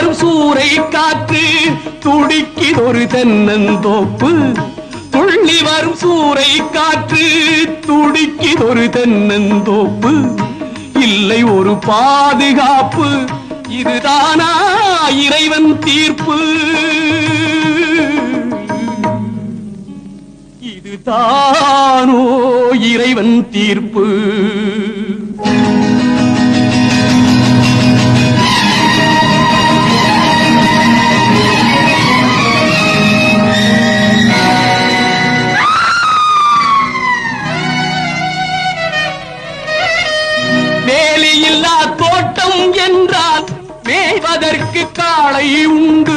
வரும் சூறை காற்று துடிக்கிதொரு தென்னந்தோப்பு. துள்ளி வரும் சூறை காற்று துடிக்கிதொரு தென்னந்தோப்பு. இல்லை ஒரு பாதுகாப்பு, இதுதானா இறைவன் தீர்ப்பு? இதுதானோ இறைவன் தீர்ப்பு? வேலியில்லா தோட்டம் என்றால் மேய்வதற்கு காளை உண்டு.